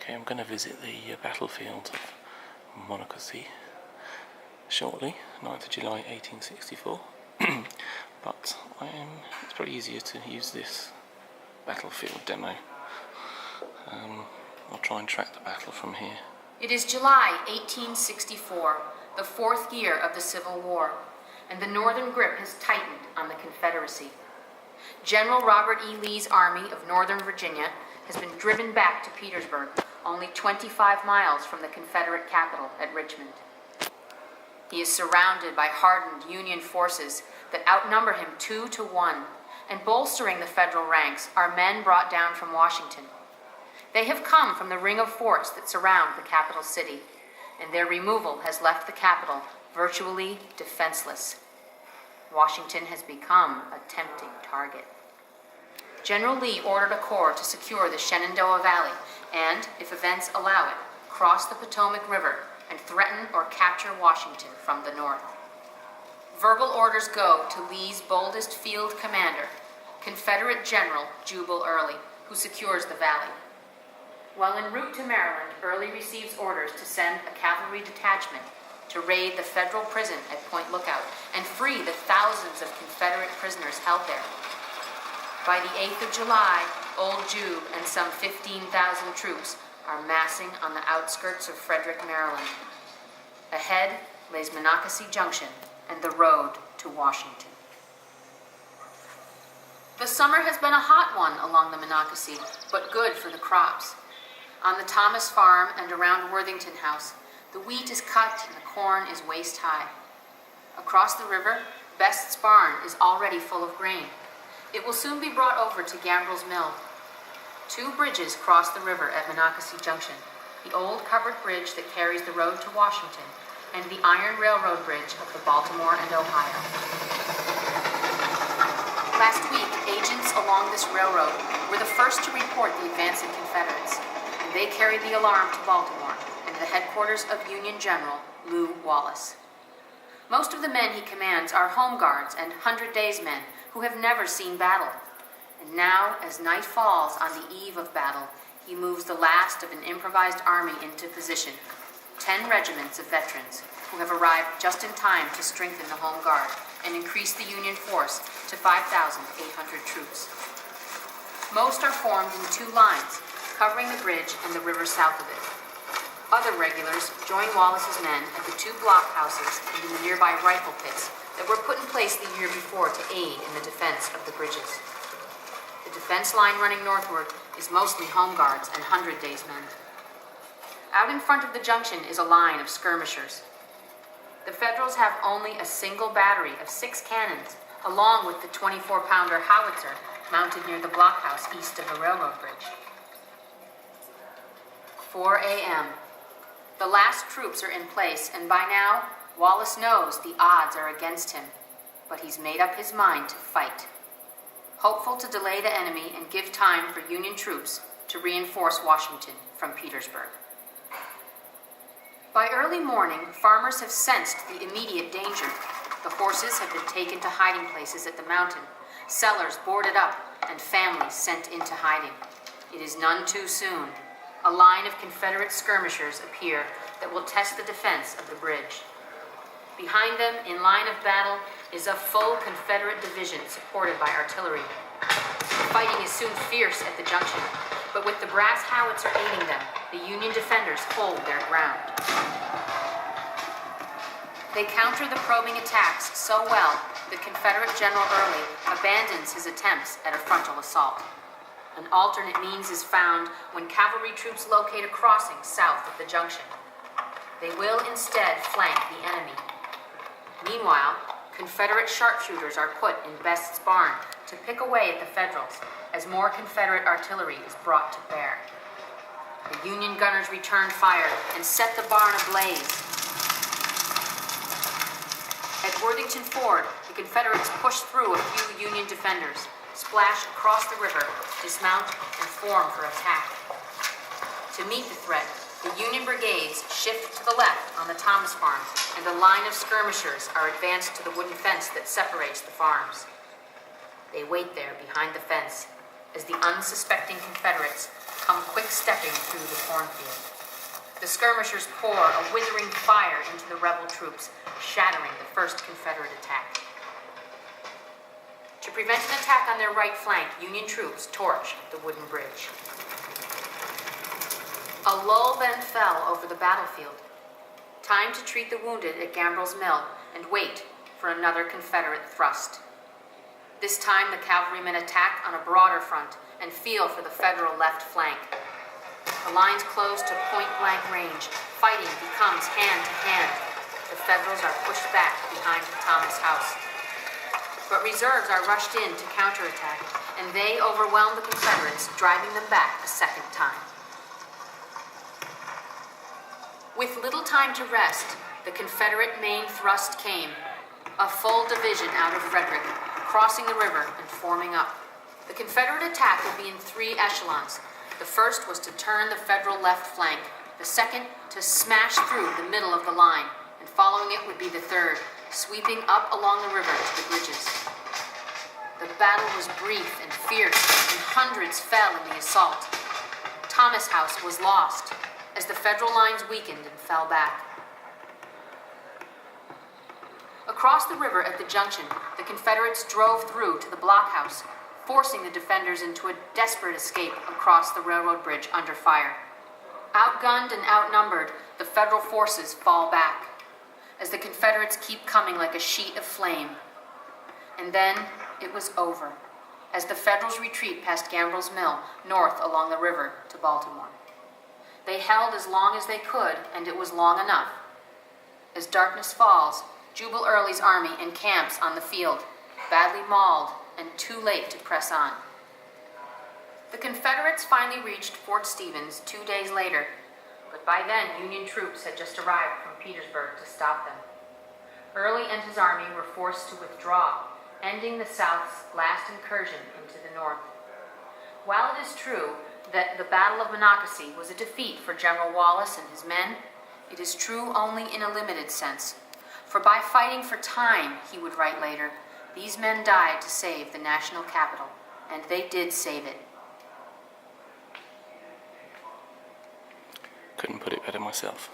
Okay, I'm going to visit the battlefield of Monocacy shortly, 9th of July 1864, but it's probably easier to use this battlefield demo. I'll try and track the battle from here. It is July 1864, the 4th year of the Civil War, and the Northern grip has tightened on the Confederacy. General Robert E. Lee's Army of Northern Virginia has been driven back to Petersburg, only 25 miles from the Confederate capital at Richmond. He is surrounded by hardened Union forces that outnumber him 2 to 1, and bolstering the Federal ranks are men brought down from Washington. They have come from the ring of forts that surround the capital city, and their removal has left the capital virtually defenseless. Washington has become a tempting target. General Lee ordered a corps to secure the Shenandoah Valley and, if events allow it, cross the Potomac River and threaten or capture Washington from the north. Verbal orders go to Lee's boldest field commander, Confederate General Jubal Early, who secures the valley. While en route to Maryland, Early receives orders to send a cavalry detachment to raid the federal prison at Point Lookout and free the thousands of Confederate prisoners held there. By the 8th of July, Old Jube and some 15,000 troops are massing on the outskirts of Frederick, Maryland. Ahead lays Monocacy Junction and the road to Washington. The summer has been a hot one along the Monocacy, but good for the crops. On the Thomas farm and around Worthington House, the wheat is cut and the corn is waist high. Across the river, Best's barn is already full of grain. It will soon be brought over to Gambril's mill. 2 bridges cross the river at Monocacy Junction, the old covered bridge that carries the road to Washington, and the iron railroad bridge of the Baltimore and Ohio. Last week, agents along this railroad were the first to report the advancing Confederates, and they carried the alarm to Baltimore and the headquarters of Union General Lew Wallace. Most of the men he commands are home guards and 100 Days men who have never seen battle. And now, as night falls on the eve of battle, he moves the last of an improvised army into position, 10 regiments of veterans who have arrived just in time to strengthen the home guard and increase the Union force to 5,800 troops. Most are formed in 2 lines, covering the bridge and the river south of it. Other regulars join Wallace's men at the 2 blockhouses and in the nearby rifle pits that were put in place the year before to aid in the defense of the bridges. The defense line running northward is mostly home guards and 100 Days men. Out in front of the junction is a line of skirmishers. The Federals have only a single battery of 6 cannons, along with the 24-pounder howitzer mounted near the blockhouse east of the railroad bridge. 4 a.m. The last troops are in place, and by now, Wallace knows the odds are against him, but he's made up his mind to fight. Hopeful to delay the enemy and give time for Union troops to reinforce Washington from Petersburg. By early morning, farmers have sensed the immediate danger. The horses have been taken to hiding places at the mountain, cellars boarded up, and families sent into hiding. It is none too soon. A line of Confederate skirmishers appear that will test the defense of the bridge. Behind them, in line of battle, is a full Confederate division supported by artillery. The fighting is soon fierce at the junction, but with the brass howitzer aiding them, the Union defenders hold their ground. They counter the probing attacks so well that Confederate General Early abandons his attempts at a frontal assault. An alternate means is found when cavalry troops locate a crossing south of the junction. They will instead flank the enemy. Meanwhile, Confederate sharpshooters are put in Best's barn to pick away at the Federals as more Confederate artillery is brought to bear. The Union gunners return fire and set the barn ablaze. At Worthington Ford, the Confederates push through a few Union defenders, splash across the river, dismount, and form for attack. To meet the threat, the Union brigades shift to the left on the Thomas farm, and a line of skirmishers are advanced to the wooden fence that separates the farms. They wait there behind the fence as the unsuspecting Confederates come quick-stepping through the cornfield. The skirmishers pour a withering fire into the rebel troops, shattering the first Confederate attack. To prevent an attack on their right flank, Union troops torch the wooden bridge. A lull then fell over the battlefield. Time to treat the wounded at Gambril's Mill and wait for another Confederate thrust. This time the cavalrymen attack on a broader front and feel for the Federal left flank. The lines close to point-blank range. Fighting becomes hand-to-hand. The Federals are pushed back behind Thomas House. But reserves are rushed in to counterattack, and they overwhelm the Confederates, driving them back a second time. With little time to rest, the Confederate main thrust came. A full division out of Frederick, crossing the river and forming up. The Confederate attack would be in 3 echelons. The first was to turn the Federal left flank, the second to smash through the middle of the line, and following it would be the third, sweeping up along the river to the bridges. The battle was brief and fierce, and hundreds fell in the assault. Thomas House was lost, as the Federal lines weakened and fell back. Across the river at the junction, the Confederates drove through to the blockhouse, forcing the defenders into a desperate escape across the railroad bridge under fire. Outgunned and outnumbered, the Federal forces fall back, as the Confederates keep coming like a sheet of flame. And then it was over, as the Federals retreat past Gambril's Mill, north along the river to Baltimore. They held as long as they could, and it was long enough. As darkness falls, Jubal Early's army encamps on the field, badly mauled and too late to press on. The Confederates finally reached Fort Stevens 2 days later, but by then Union troops had just arrived from Petersburg to stop them. Early and his army were forced to withdraw, ending the South's last incursion into the North. While it is true that the Battle of Monocacy was a defeat for General Wallace and his men, it is true only in a limited sense. For by fighting for time, he would write later, these men died to save the national capital, and they did save it. Couldn't put it better myself.